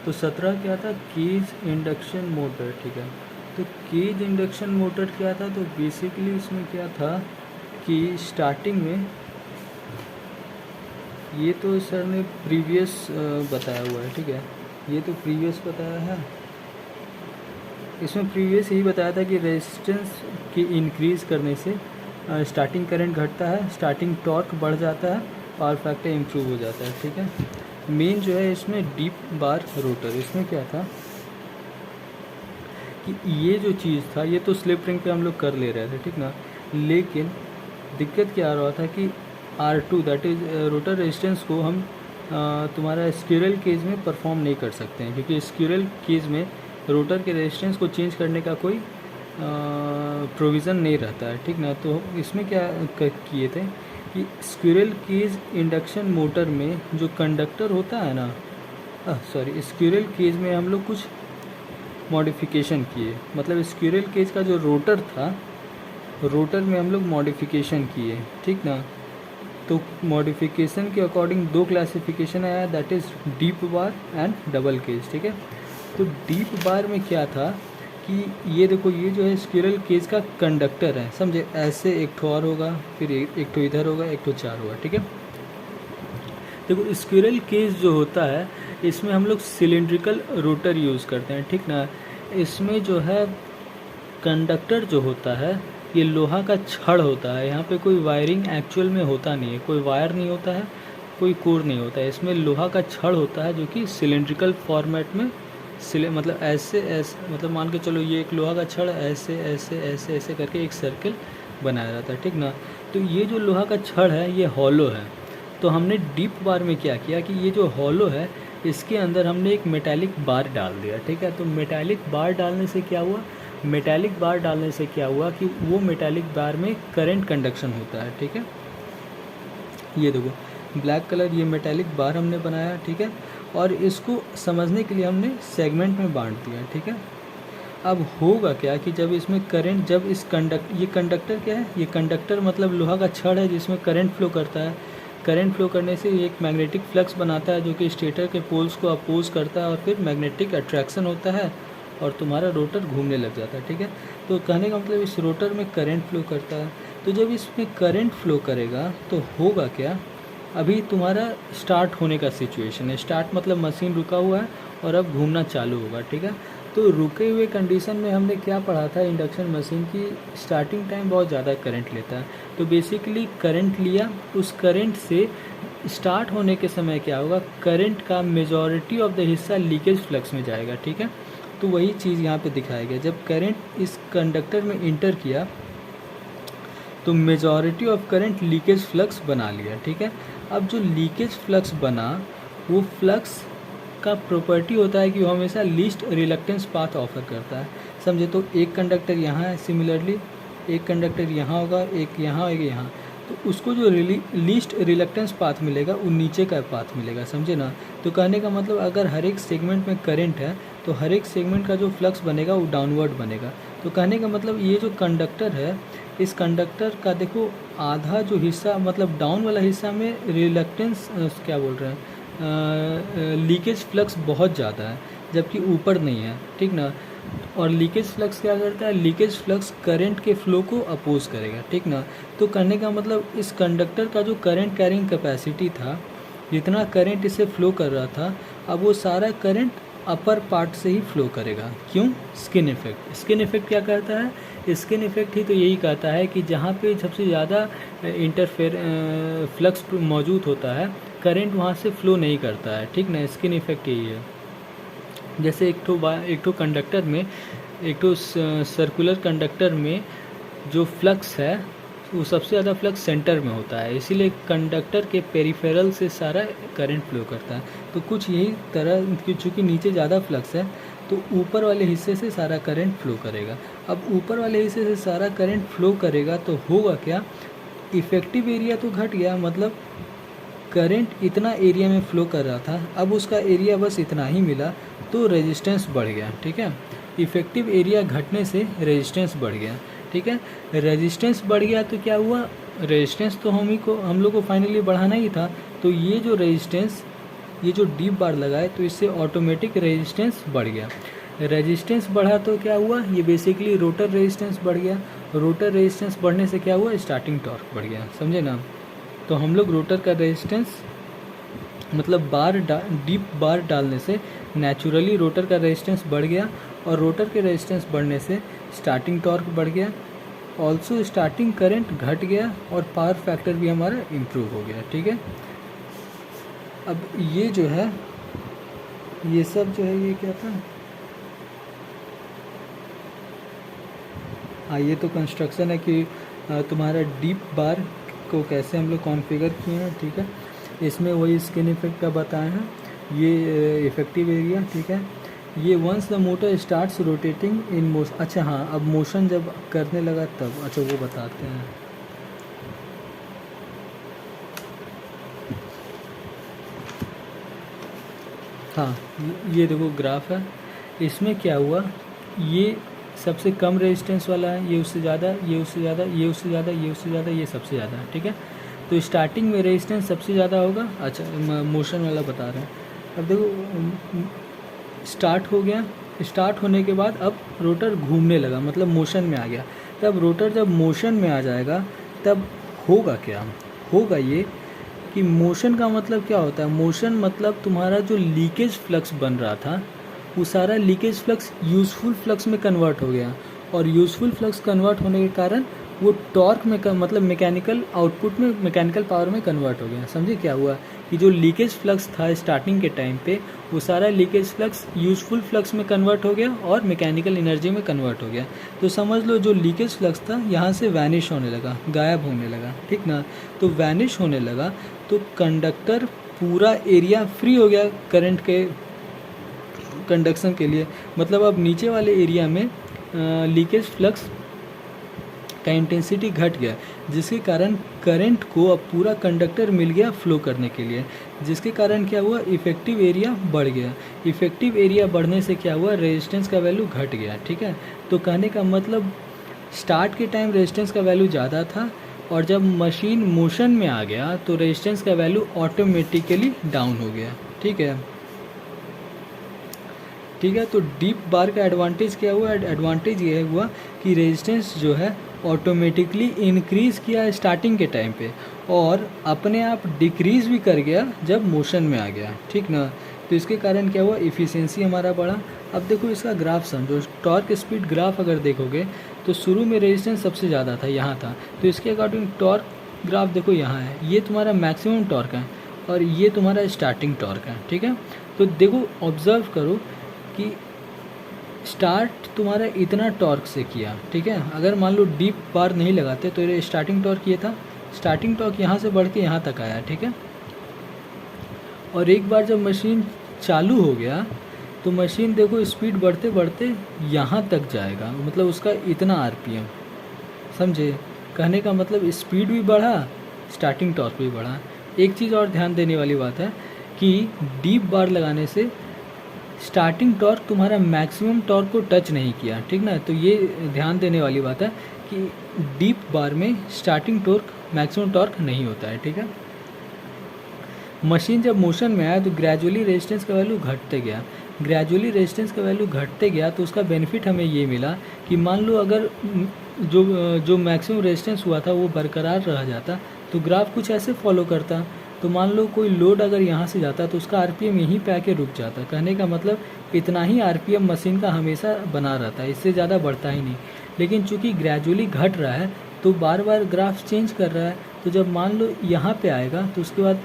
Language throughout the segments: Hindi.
तो 17 क्या था, केज इंडक्शन मोटर, ठीक है। तो केज इंडक्शन मोटर क्या था, तो बेसिकली इसमें क्या था कि स्टार्टिंग में, ये तो सर ने प्रीवियस बताया हुआ है, ठीक है, ये तो प्रीवियस बताया है, इसमें प्रीवियस यही बताया था कि रेजिस्टेंस की इंक्रीज़ करने से स्टार्टिंग करंट घटता है, स्टार्टिंग टॉर्क बढ़ जाता है, पावर फैक्टर इम्प्रूव हो जाता है, ठीक है। मेन जो है इसमें डीप बार रोटर, इसमें क्या था कि ये जो चीज़ था, ये तो स्लिप रिंग पे हम लोग कर ले रहे थे, ठीक ना, लेकिन दिक्कत क्या आ रहा था कि R2 that is rotor resistance को हम तुम्हारा स्क्विरल केज में परफॉर्म नहीं कर सकते हैं, क्योंकि स्क्विरल केज में रोटर के रेजिस्टेंस को चेंज करने का कोई प्रोविज़न नहीं रहता है, ठीक ना। तो इसमें क्या किए थे कि स्क्विरल केज इंडक्शन मोटर में जो कंडक्टर होता है ना, सॉरी, स्क्विरल केज में हम लोग कुछ मॉडिफिकेशन किए, मतलब स्क्विरल केज का जो रोटर था, रोटर में हम लोग मॉडिफिकेशन किए, ठीक ना। तो मॉडिफिकेशन के अकॉर्डिंग दो क्लासिफिकेशन आया, that is deep bar and double cage, ठीक है। तो डीप बार में क्या था कि ये देखो, ये जो है स्क्विरल केज का कंडक्टर है, समझे, ऐसे एक ठो और होगा, फिर एक ठो इधर होगा, एक ठो चार होगा, ठीक है। देखो स्क्विरल केज जो होता है, इसमें हम लोग सिलिंड्रिकल रोटर यूज़ करते हैं, ठीक ना। इसमें जो है कंडक्टर जो होता है, ये लोहा का छड़ होता है, यहाँ पे कोई वायरिंग एक्चुअल में होता नहीं है, कोई वायर नहीं होता है, कोई कोर नहीं होता है, इसमें लोहा का छड़ होता है जो कि सिलिंड्रिकल फॉर्मेट में मतलब ऐसे ऐसे, मतलब मान के चलो ये एक लोहा का छड़ ऐसे ऐसे ऐसे ऐसे करके एक सर्कल बनाया जाता है, ठीक ना। तो ये जो लोहा का छड़ है ये हॉलो है। तो हमने डीप बार में क्या किया कि ये जो हॉलो है इसके अंदर हमने एक मेटालिक बार डाल दिया, ठीक है। तो मेटालिक बार डालने से क्या हुआ, मेटालिक बार डालने से क्या हुआ कि वो मेटालिक बार में करंट कंडक्शन होता है, ठीक है। ये देखो ब्लैक कलर, ये मेटालिक बार हमने बनाया, ठीक है। और इसको समझने के लिए हमने सेगमेंट में बांट दिया, ठीक है। अब होगा क्या कि जब इसमें करंट, जब इस ये कंडक्टर क्या है, ये कंडक्टर मतलब लोहा का छड़ है जिसमें करंट फ्लो करता है। करंट फ्लो करने से ये एक मैग्नेटिक फ्लक्स बनाता है जो कि स्टेटर के पोल्स को अपोज करता है, और फिर मैग्नेटिक अट्रैक्शन होता है और तुम्हारा रोटर घूमने लग जाता है, ठीक है। तो कहने का मतलब इस रोटर में करंट फ्लो करता है। तो जब इसमें करंट फ्लो करेगा तो होगा क्या, अभी तुम्हारा स्टार्ट होने का सिचुएशन है, स्टार्ट मतलब मशीन रुका हुआ है और अब घूमना चालू होगा, ठीक है। तो रुके हुए कंडीशन में हमने क्या पढ़ा था, इंडक्शन मशीन की स्टार्टिंग टाइम बहुत ज़्यादा करंट लेता है। तो बेसिकली करंट लिया, उस करंट से स्टार्ट होने के समय क्या होगा, करंट का मेजॉरिटी ऑफ द हिस्सा लीकेज फ्लक्स में जाएगा, ठीक है। तो वही चीज़ यहाँ पे दिखाया गया, जब करंट इस कंडक्टर में इंटर किया तो majority of current leakage flux बना लिया, ठीक है। अब जो लीकेज फ्लक्स बना, वो फ्लक्स का प्रॉपर्टी होता है कि वो हमेशा लीस्ट रिलक्टेंस पाथ ऑफर करता है, समझे। तो एक कंडक्टर यहाँ है, सिमिलरली एक कंडक्टर यहाँ होगा, एक यहाँ, एक यहाँ, तो उसको जो लीस्ट रिलक्टेंस पाथ मिलेगा वो नीचे का पाथ मिलेगा, समझे ना। तो कहने का मतलब अगर हर एक सेगमेंट में करंट है तो हर एक सेगमेंट का जो फ्लक्स बनेगा वो डाउनवर्ड बनेगा। तो कहने का मतलब ये जो कंडक्टर है, इस कंडक्टर का देखो आधा जो हिस्सा, मतलब डाउन वाला हिस्सा में रिलक्टेंस क्या बोल रहे हैं, लीकेज फ्लक्स बहुत ज़्यादा है, जबकि ऊपर नहीं है, ठीक ना। और लीकेज फ्लक्स क्या करता है, लीकेज फ्लक्स करंट के फ्लो को अपोज करेगा, ठीक ना। तो कहने का मतलब इस कंडक्टर का जो करंट कैरिंग कैपेसिटी था, जितना करंट इसे फ्लो कर रहा था, अब वो सारा करंट अपर पार्ट से ही फ्लो करेगा। क्यों, स्किन इफेक्ट। स्किन इफेक्ट क्या कहता है, स्किन इफेक्ट ही तो यही कहता है कि जहाँ पे सबसे ज़्यादा फ्लक्स मौजूद होता है, करंट वहाँ से फ्लो नहीं करता है, ठीक ना। स्किन इफेक्ट यही है। जैसे एक ठो कंडक्टर में, एक ठो सर्कुलर कंडक्टर में जो फ्लक्स है वो सबसे ज़्यादा फ्लक्स सेंटर में होता है, इसीलिए कंडक्टर के पेरिफेरल से सारा करंट फ्लो करता है। तो कुछ यही तरह, चूँकि नीचे ज़्यादा फ्लक्स है तो ऊपर वाले हिस्से से सारा करंट फ्लो करेगा। अब ऊपर वाले हिस्से से सारा करंट फ्लो करेगा तो होगा क्या, इफ़ेक्टिव एरिया तो घट गया, मतलब करंट इतना एरिया में फ़्लो कर रहा था, अब उसका एरिया बस इतना ही मिला, तो रेजिस्टेंस बढ़ गया, ठीक है। इफ़ेक्टिव एरिया घटने से रेजिस्टेंस बढ़ गया, ठीक है। रेजिस्टेंस बढ़ गया तो क्या हुआ, रेजिस्टेंस तो हम लोग को फाइनली बढ़ाना ही था। तो ये जो रेजिस्टेंस ये जो डीप बार लगा है तो इससे ऑटोमेटिक रेजिस्टेंस बढ़ गया। रेजिस्टेंस बढ़ा तो क्या हुआ, ये बेसिकली रोटर रेजिस्टेंस बढ़ गया। रोटर रेजिस्टेंस बढ़ने से क्या हुआ, स्टार्टिंग टॉर्क बढ़ गया, समझे ना। तो हम लोग रोटर का रेजिस्टेंस मतलब डीप बार डालने से नेचुरली रोटर का रेजिस्टेंस बढ़ गया, और रोटर के रेजिस्टेंस बढ़ने से स्टार्टिंग टॉर्क बढ़ गया। ऑल्सो स्टार्टिंग करंट घट गया और पावर फैक्टर भी हमारा इम्प्रूव हो गया। ठीक है, अब ये जो है ये सब जो है ये क्या था, हाँ ये तो कंस्ट्रक्शन है कि तुम्हारा डीप बार को कैसे हम लोग कॉन्फ़िगर किए हैं। ठीक है, इसमें वही स्किन इफेक्ट का बताए हैं, ये इफेक्टिव एरिया। ठीक है, ये once the motor starts rotating in motion, अच्छा हाँ अब मोशन जब करने लगा तब, अच्छा वो बताते हैं। हाँ ये देखो ग्राफ है, इसमें क्या हुआ, ये सबसे कम रेजिस्टेंस वाला है, ये उससे ज़्यादा, ये उससे ज़्यादा, ये उससे ज़्यादा, ये उससे ज़्यादा, ये सबसे ज़्यादा है। ठीक है, तो स्टार्टिंग में रेजिस्टेंस सबसे ज़्यादा होगा। अच्छा मोशन वाला बता रहे हैं। अब देखो स्टार्ट हो गया, स्टार्ट होने के बाद अब रोटर घूमने लगा, मतलब मोशन में आ गया। तब रोटर जब मोशन में आ जाएगा तब होगा क्या, होगा ये कि मोशन का मतलब क्या होता है, मोशन मतलब तुम्हारा जो लीकेज फ्लक्स बन रहा था वो सारा लीकेज फ्लक्स यूज़फुल फ्लक्स में कन्वर्ट हो गया, और यूज़फुल फ्लक्स कन्वर्ट होने के कारण वो टॉर्क में मतलब मैकेनिकल आउटपुट में, मैकेनिकल पावर में कन्वर्ट हो गया। समझे क्या हुआ कि जो लीकेज फ्लक्स था स्टार्टिंग के टाइम पे वो सारा लीकेज फ्लक्स यूज़फुल फ्लक्स में कन्वर्ट हो गया और मैकेनिकल एनर्जी में कन्वर्ट हो गया। तो समझ लो जो लीकेज फ्लक्स था यहाँ से वैनिश होने लगा, गायब होने लगा। ठीक ना, तो वैनिश होने लगा तो कंडक्टर पूरा एरिया फ्री हो गया करंट के कंडक्शन के लिए। मतलब अब नीचे वाले एरिया में लीकेज फ्लक्स का इंटेंसिटी घट गया, जिसके कारण करंट को अब पूरा कंडक्टर मिल गया फ्लो करने के लिए, जिसके कारण क्या हुआ, इफ़ेक्टिव एरिया बढ़ गया। इफ़ेक्टिव एरिया बढ़ने से क्या हुआ, रेजिस्टेंस का वैल्यू घट गया। ठीक है, तो कहने का मतलब स्टार्ट के टाइम रेजिस्टेंस का वैल्यू ज़्यादा था, और जब मशीन मोशन में आ गया तो रेजिस्टेंस का वैल्यू ऑटोमेटिकली डाउन हो गया। ठीक है, ठीक है, तो डीप बार का एडवांटेज क्या हुआ, एडवांटेज ये हुआ कि रेजिस्टेंस जो है ऑटोमेटिकली इंक्रीज़ किया स्टार्टिंग के टाइम पे, और अपने आप डिक्रीज़ भी कर गया जब मोशन में आ गया। ठीक ना, तो इसके कारण क्या हुआ, इफ़िशियंसी हमारा बढ़ा। अब देखो इसका ग्राफ समझो, टॉर्क स्पीड ग्राफ अगर देखोगे तो शुरू में रेजिस्टेंस सबसे ज़्यादा था, यहाँ था, तो इसके अकॉर्डिंग टॉर्क ग्राफ देखो यहाँ है, ये तुम्हारा मैक्सिमम टॉर्क है और ये तुम्हारा स्टार्टिंग टॉर्क है। ठीक है, तो देखो ऑब्ज़र्व करो कि स्टार्ट तुम्हारा इतना टॉर्क से किया। ठीक है, अगर मान लो डीप बार नहीं लगाते तो ये स्टार्टिंग टॉर्क ये था, स्टार्टिंग टॉर्क यहाँ से बढ़ के यहाँ तक आया। ठीक है, और एक बार जब मशीन चालू हो गया तो मशीन देखो स्पीड बढ़ते बढ़ते यहाँ तक जाएगा, मतलब उसका इतना आरपीएम। समझे, कहने का मतलब स्पीड भी बढ़ा, स्टार्टिंग टॉर्क भी बढ़ा। एक चीज़ और ध्यान देने वाली बात है कि डीप बार लगाने से स्टार्टिंग टॉर्क तुम्हारा मैक्सिमम टॉर्क को टच नहीं किया। ठीक ना, तो ये ध्यान देने वाली बात है कि डीप बार में स्टार्टिंग टॉर्क मैक्सिमम टॉर्क नहीं होता है। ठीक है, मशीन जब मोशन में आया तो ग्रेजुअली रेजिस्टेंस का वैल्यू घटते गया, ग्रेजुअली रेजिस्टेंस का वैल्यू घटते गया तो उसका बेनिफिट हमें ये मिला कि मान लो अगर जो मैक्सिमम रेजिस्टेंस हुआ था वो बरकरार रह जाता तो ग्राफ कुछ ऐसे फॉलो करता। तो मान लो कोई लोड अगर यहाँ से जाता तो उसका आरपीएम यहीं पे आके रुक जाता। कहने का मतलब इतना ही आरपीएम मशीन का हमेशा बना रहता है, इससे ज़्यादा बढ़ता ही नहीं। लेकिन चूँकि ग्रेजुअली घट रहा है तो बार बार ग्राफ चेंज कर रहा है, तो जब मान लो यहाँ पे आएगा तो उसके बाद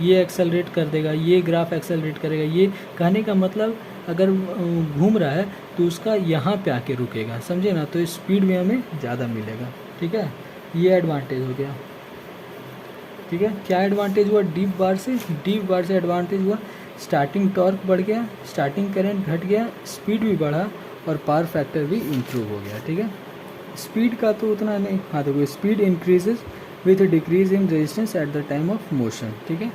ये एक्सेलरेट कर देगा, ये ग्राफ एक्सेलरेट करेगा। ये कहने का मतलब अगर घूम रहा है तो उसका यहाँ पे आके रुकेगा। समझे ना, तो स्पीड में हमें ज़्यादा मिलेगा। ठीक है, ये एडवांटेज हो गया। ठीक है, क्या एडवांटेज हुआ डीप बार से, डीप बार से एडवांटेज हुआ स्टार्टिंग टॉर्क बढ़ गया, स्टार्टिंग करंट घट गया, स्पीड भी बढ़ा और पावर फैक्टर भी इम्प्रूव हो गया। ठीक है, स्पीड का तो उतना नहीं, हाँ देखो speed increases with decrease in resistance at the time of motion. ठीक है,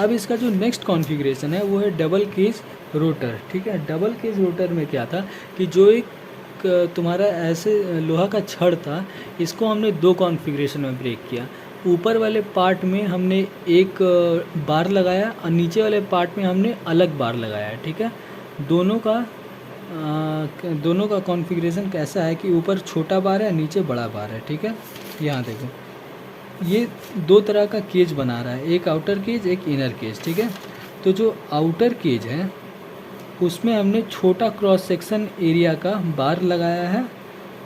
अब इसका जो नेक्स्ट कॉन्फ़िगरेशन है वो है डबल केज रोटर। ठीक है, डबल केज रोटर में क्या था कि जो एक तुम्हारा ऐसे लोहा का छड़ था, इसको हमने दो कॉन्फ़िगरेशन में ब्रेक किया। ऊपर वाले पार्ट में हमने एक बार लगाया और नीचे वाले पार्ट में हमने अलग बार लगाया है, ठीक है। दोनों का कॉन्फ़िगरेशन कैसा है कि ऊपर छोटा बार है, नीचे बड़ा बार है, ठीक है। यहाँ देखो, ये दो तरह का केज बना रहा है, एक आउटर केज एक इनर केज, ठीक है। तो जो आउटर केज है उसमें हमने छोटा क्रॉस सेक्शन एरिया का बार लगाया है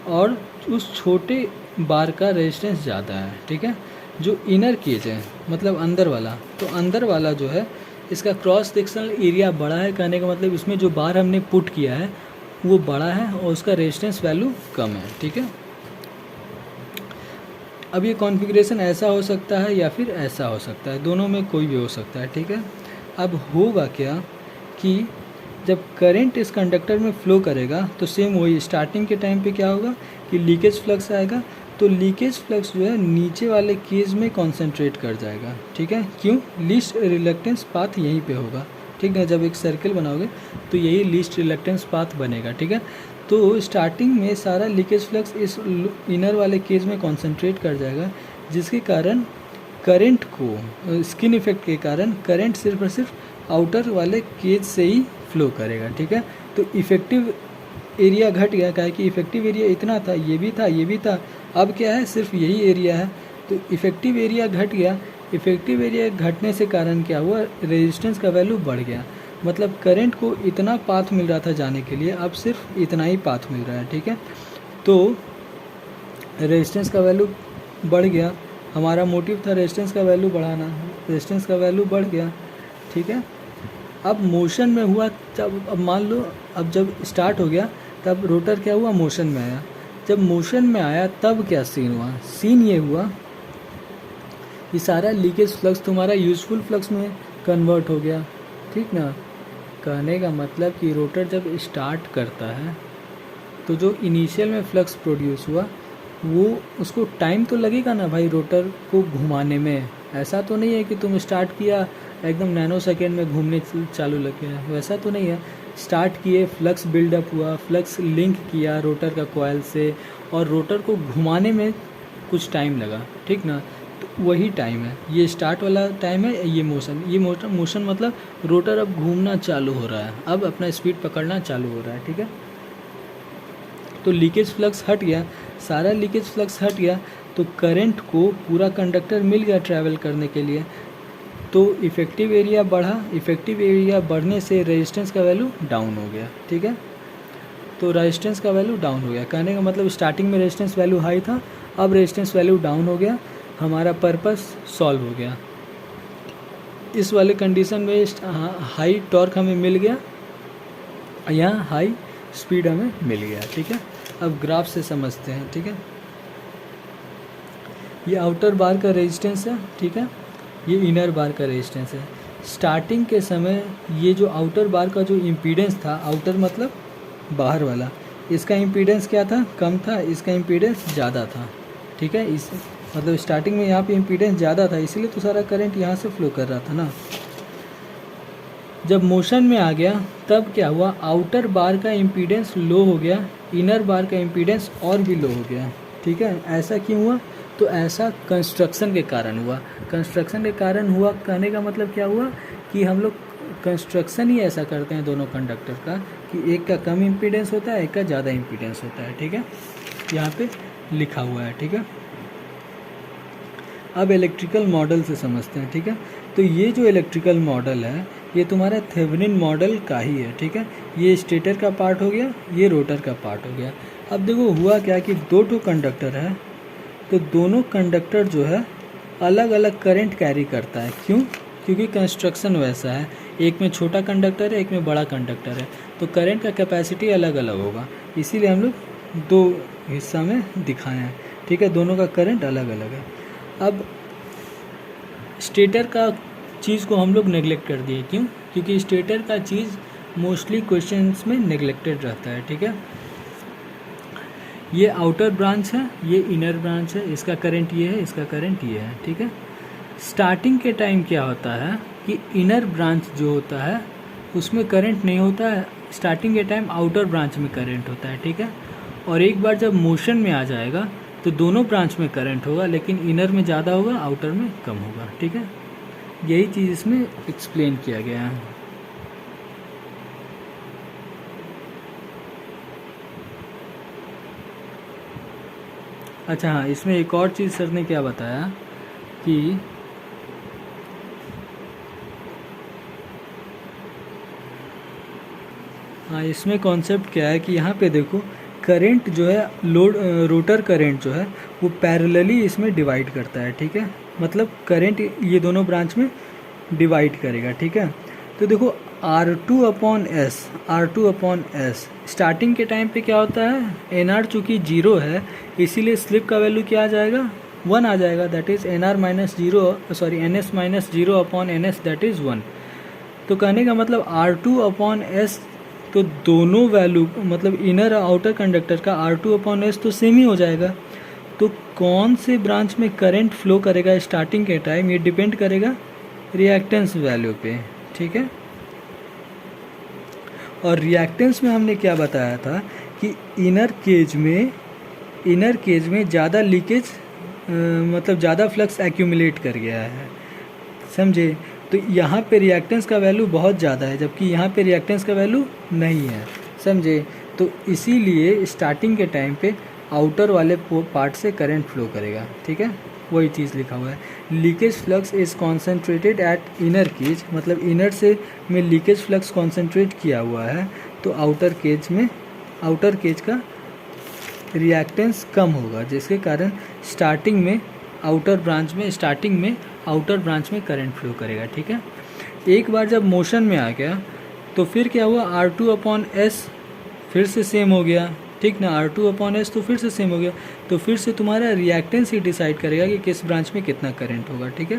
और उस छोटे बार का रेजिस्टेंस ज़्यादा है, ठीक है। जो इनर केज है मतलब अंदर वाला, तो अंदर वाला जो है इसका क्रॉस सेक्शनल एरिया बड़ा है, कहने का मतलब इसमें जो बार हमने पुट किया है वो बड़ा है और उसका रेजिस्टेंस वैल्यू कम है, ठीक है। अब ये कॉन्फ़िगरेशन ऐसा हो सकता है या फिर ऐसा हो सकता है, दोनों में कोई भी हो सकता है, ठीक है। अब होगा क्या कि जब करंट इस कंडक्टर में फ़्लो करेगा तो सेम वही स्टार्टिंग के टाइम पे क्या होगा कि लीकेज फ्लक्स आएगा, तो लीकेज फ्लक्स जो है नीचे वाले केज में कॉन्सेंट्रेट कर जाएगा, ठीक है। क्यों? लीस्ट रिलक्टेंस पाथ यहीं पे होगा, ठीक है। जब एक सर्किल बनाओगे तो यही लीस्ट रिलक्टेंस पाथ बनेगा, ठीक है। तो स्टार्टिंग में सारा लीकेज फ्लक्स इस इनर वाले केज में कॉन्सेंट्रेट कर जाएगा, जिसके कारण करंट को, स्किन इफेक्ट के कारण करंट सिर्फ और सिर्फ आउटर वाले केज से ही फ्लो करेगा, ठीक है। तो इफ़ेक्टिव एरिया घट गया, क्या है कि इफ़ेक्टिव एरिया इतना था, ये भी था, ये भी था, अब क्या है सिर्फ यही एरिया है, तो इफ़ेक्टिव एरिया घट गया। इफ़ेक्टिव एरिया घटने से कारण क्या हुआ, रेजिस्टेंस का वैल्यू बढ़ गया, मतलब करंट को इतना पाथ मिल रहा था जाने के लिए, अब सिर्फ इतना ही पाथ मिल रहा है, ठीक है। तो रेजिस्टेंस का वैल्यू बढ़ गया, हमारा मोटिव था रेजिस्टेंस का वैल्यू बढ़ाना, रेजिस्टेंस का वैल्यू बढ़ गया, ठीक है। अब मोशन में हुआ, जब अब मान लो अब जब स्टार्ट हो गया तब रोटर क्या हुआ, मोशन में आया। जब मोशन में आया तब क्या सीन हुआ, सीन ये हुआ कि सारा लीकेज फ्लक्स तुम्हारा यूज़फुल फ्लक्स में कन्वर्ट हो गया, ठीक ना। कहने का मतलब कि रोटर जब स्टार्ट करता है तो जो इनिशियल में फ्लक्स प्रोड्यूस हुआ वो, उसको टाइम तो लगेगा ना भाई रोटर को घुमाने में। ऐसा तो नहीं है कि तुम स्टार्ट किया एकदम नैनो सेकेंड में घूमने चालू लग गया, वैसा तो नहीं है। स्टार्ट किए, फ्लक्स बिल्डअप हुआ, फ्लक्स लिंक किया रोटर का कॉइल से और रोटर को घुमाने में कुछ टाइम लगा, ठीक ना। तो वही टाइम है, ये स्टार्ट वाला टाइम है, ये मोशन मतलब रोटर अब घूमना चालू हो रहा है, अब अपना स्पीड पकड़ना चालू हो रहा है, ठीक है। तो लीकेज फ्लक्स हट गया, सारा लीकेज फ्लक्स हट गया, तो करंट को पूरा कंडक्टर मिल गया ट्रैवल करने के लिए, तो इफ़ेक्टिव एरिया बढ़ा। इफ़ेक्टिव एरिया बढ़ने से रेजिस्टेंस का वैल्यू डाउन हो गया, ठीक है। तो रेजिस्टेंस का वैल्यू डाउन हो गया, कहने का मतलब स्टार्टिंग में रेजिस्टेंस वैल्यू हाई था, अब रेजिस्टेंस वैल्यू डाउन हो गया, हमारा पर्पस सॉल्व हो गया। इस वाले कंडीशन में हाई टॉर्क हमें मिल गया, यहाँ हाई स्पीड हमें मिल गया, ठीक है। अब ग्राफ से समझते हैं, ठीक है। ये आउटर बार का रेजिस्टेंस है, ठीक है, ये इनर बार का रेजिस्टेंस है। स्टार्टिंग के समय ये जो आउटर बार का जो इम्पीडेंस था, आउटर मतलब बाहर वाला, इसका इम्पीडेंस क्या था, कम था, इसका इम्पीडेंस ज़्यादा था, ठीक है। इस मतलब स्टार्टिंग में यहाँ पे इम्पीडेंस ज़्यादा था, इसीलिए तो सारा करंट यहाँ से फ्लो कर रहा था ना। जब मोशन में आ गया तब क्या हुआ, आउटर बार का इम्पीडेंस लो हो गया, इनर बार का इम्पीडेंस और भी लो हो गया, ठीक है। ऐसा क्यों हुआ, तो ऐसा कंस्ट्रक्शन के कारण हुआ। कंस्ट्रक्शन के कारण हुआ, कहने का मतलब क्या हुआ कि हम लोग कंस्ट्रक्शन ही ऐसा करते हैं दोनों कंडक्टर का कि एक का कम इम्पीडेंस होता है, एक का ज़्यादा इम्पीडेंस होता है, ठीक है। यहाँ पे लिखा हुआ है, ठीक है। अब इलेक्ट्रिकल मॉडल से समझते हैं, ठीक है। तो ये जो इलेक्ट्रिकल मॉडल है ये तुम्हारा थेवेनिन मॉडल का ही है, ठीक है। ये स्टेटर का पार्ट हो गया, ये रोटर का पार्ट हो गया। अब देखो हुआ क्या कि दो कंडक्टर है, तो दोनों कंडक्टर जो है अलग अलग करंट कैरी करता है। क्यों? क्योंकि कंस्ट्रक्शन वैसा है, एक में छोटा कंडक्टर है, एक में बड़ा कंडक्टर है, तो करंट का कैपेसिटी अलग अलग होगा, इसीलिए हम लोग दो हिस्सा में दिखाए हैं, ठीक है। दोनों का करंट अलग अलग है। अब स्टेटर का चीज़ को हम लोग नेगलेक्ट कर दिए, क्यों? क्योंकि स्टेटर का चीज़ मोस्टली क्वेश्चंस में नेगलेक्टेड रहता है, ठीक है। ये आउटर ब्रांच है, ये इनर ब्रांच है, इसका करंट ये है, इसका करंट ये है, ठीक है। स्टार्टिंग के टाइम क्या होता है कि इनर ब्रांच जो होता है उसमें करंट नहीं होता है, स्टार्टिंग के टाइम आउटर ब्रांच में करंट होता है, ठीक है। और एक बार जब मोशन में आ जाएगा तो दोनों ब्रांच में करंट होगा, लेकिन इनर में ज़्यादा होगा, आउटर में कम होगा। ठीक है, यही चीज़ इसमें एक्सप्लेन किया गया है। अच्छा हाँ, इसमें एक और चीज़ सर ने क्या बताया कि हाँ, इसमें कॉन्सेप्ट क्या है कि यहाँ पे देखो करंट जो है रोटर करंट जो है वो पैरेलली इसमें डिवाइड करता है। ठीक है, मतलब करंट ये दोनों ब्रांच में डिवाइड करेगा। ठीक है, तो देखो R2/S स्टार्टिंग के टाइम पे क्या होता है, NR चूँकि 0 है इसीलिए स्लिप का वैल्यू क्या आ जाएगा, 1 आ जाएगा। That is NS minus 0/NS that is 1। तो कहने का मतलब R2/S, तो दोनों वैल्यू मतलब इनर आउटर कंडक्टर का R2/S तो सेम ही हो जाएगा। तो कौन से ब्रांच में करंट फ्लो करेगा स्टार्टिंग के टाइम, ये डिपेंड करेगा रिएक्टेंस वैल्यू पे। ठीक है, और रिएक्टेंस में हमने क्या बताया था कि इनर केज में ज़्यादा लीकेज मतलब ज़्यादा फ्लक्स एक्यूमुलेट कर गया है, समझे। तो यहाँ पे रिएक्टेंस का वैल्यू बहुत ज़्यादा है, जबकि यहाँ पे रिएक्टेंस का वैल्यू नहीं है, समझे। तो इसीलिए स्टार्टिंग के टाइम पे आउटर वाले पार्ट से करंट फ्लो करेगा। ठीक है, वही चीज़ लिखा हुआ है। Leakage flux is concentrated at inner cage, मतलब इनर से में लीकेज फ्लक्स कॉन्सेंट्रेट किया हुआ है, तो आउटर केज का रिएक्टेंस कम होगा, जिसके कारण स्टार्टिंग में आउटर ब्रांच में करंट फ्लो करेगा। ठीक है, एक बार जब मोशन में आ गया तो फिर क्या हुआ, R2/S फिर से सेम हो गया। ठीक ना, R2/S तो फिर से सेम हो गया, तो फिर से तुम्हारा रिएक्टेंस ही डिसाइड करेगा कि किस ब्रांच में कितना करंट होगा। ठीक है,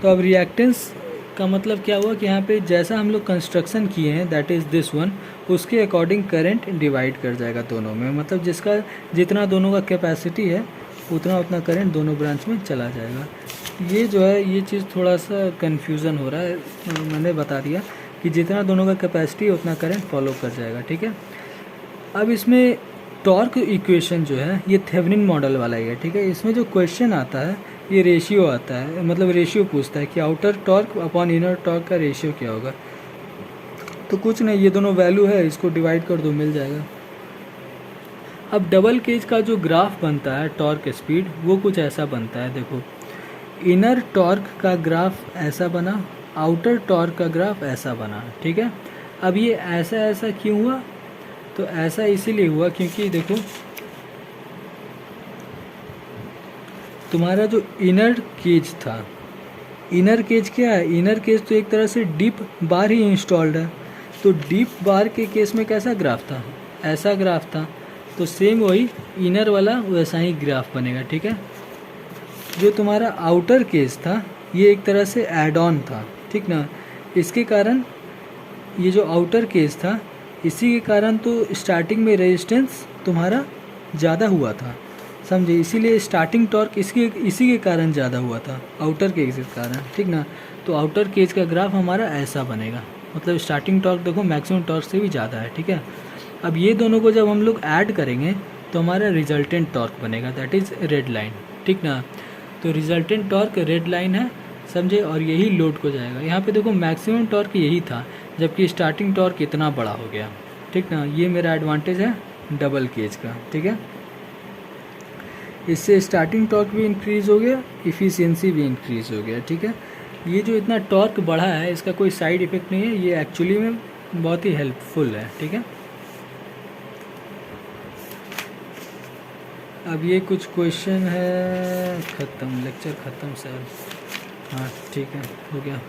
तो अब रिएक्टेंस का मतलब क्या हुआ कि यहाँ पे जैसा हम लोग कंस्ट्रक्शन किए हैं दैट इज़ दिस वन, उसके अकॉर्डिंग करंट डिवाइड कर जाएगा दोनों में, मतलब जिसका जितना दोनों का कैपेसिटी है उतना करंट दोनों ब्रांच में चला जाएगा। ये जो है ये चीज़ थोड़ा सा कन्फ्यूज़न हो रहा है, मैंने बता दिया कि जितना दोनों का कैपेसिटी है उतना करंट फॉलो कर जाएगा। ठीक है, अब इसमें टॉर्क इक्वेशन जो है ये थेवेनिन मॉडल वाला ही है। ठीक है, इसमें जो क्वेश्चन आता है ये रेशियो आता है, मतलब रेशियो पूछता है कि outer torque upon inner torque का रेशियो क्या होगा। तो कुछ नहीं, ये दोनों वैल्यू है, इसको डिवाइड कर दो, मिल जाएगा। अब डबल केज का जो ग्राफ बनता है टॉर्क स्पीड, वो कुछ ऐसा बनता है। देखो, इनर टॉर्क का ग्राफ ऐसा बना, आउटर टॉर्क का ग्राफ ऐसा बना। ठीक है, अब ये ऐसा क्यों हुआ, तो ऐसा इसीलिए हुआ क्योंकि देखो तुम्हारा जो इनर केज था, इनर केज क्या है, इनर केज तो एक तरह से डीप बार ही इंस्टॉल्ड है। तो डीप बार के केस में कैसा ग्राफ था, ऐसा ग्राफ था, तो सेम वही इनर वाला वैसा ही ग्राफ बनेगा। ठीक है, जो तुम्हारा आउटर केज था ये एक तरह से ऐड ऑन था। ठीक ना, इसके कारण ये जो आउटर केज था इसी के कारण तो स्टार्टिंग में रेजिस्टेंस तुम्हारा ज़्यादा हुआ था, समझे। इसीलिए स्टार्टिंग टॉर्क इसी के कारण ज़्यादा हुआ था, आउटर केज के कारण। ठीक ना, तो आउटर केज का ग्राफ हमारा ऐसा बनेगा, मतलब स्टार्टिंग टॉर्क देखो मैक्सिमम टॉर्क से भी ज़्यादा है। ठीक है, अब ये दोनों को जब हम लोग ऐड करेंगे तो हमारा रिजल्टेंट टॉर्क बनेगा, दैट इज़ रेड लाइन। ठीक ना, तो रिजल्टेंट टॉर्क रेड लाइन है, समझे, और यही लोड को जाएगा। यहाँ पे देखो मैक्सिमम टॉर्क यही था, जबकि स्टार्टिंग टॉर्क इतना बड़ा हो गया। ठीक ना, ये मेरा एडवांटेज है डबल केज का। ठीक है, इससे स्टार्टिंग टॉर्क भी इंक्रीज़ हो गया, इफ़िशियंसी भी इंक्रीज़ हो गया। ठीक है, ये जो इतना टॉर्क बढ़ा है इसका कोई साइड इफ़ेक्ट नहीं है, ये एक्चुअली में बहुत ही हेल्पफुल है। ठीक है, अब ये कुछ क्वेश्चन है, ख़त्म, लेक्चर ख़त्म सर। हाँ ठीक है, हो गया।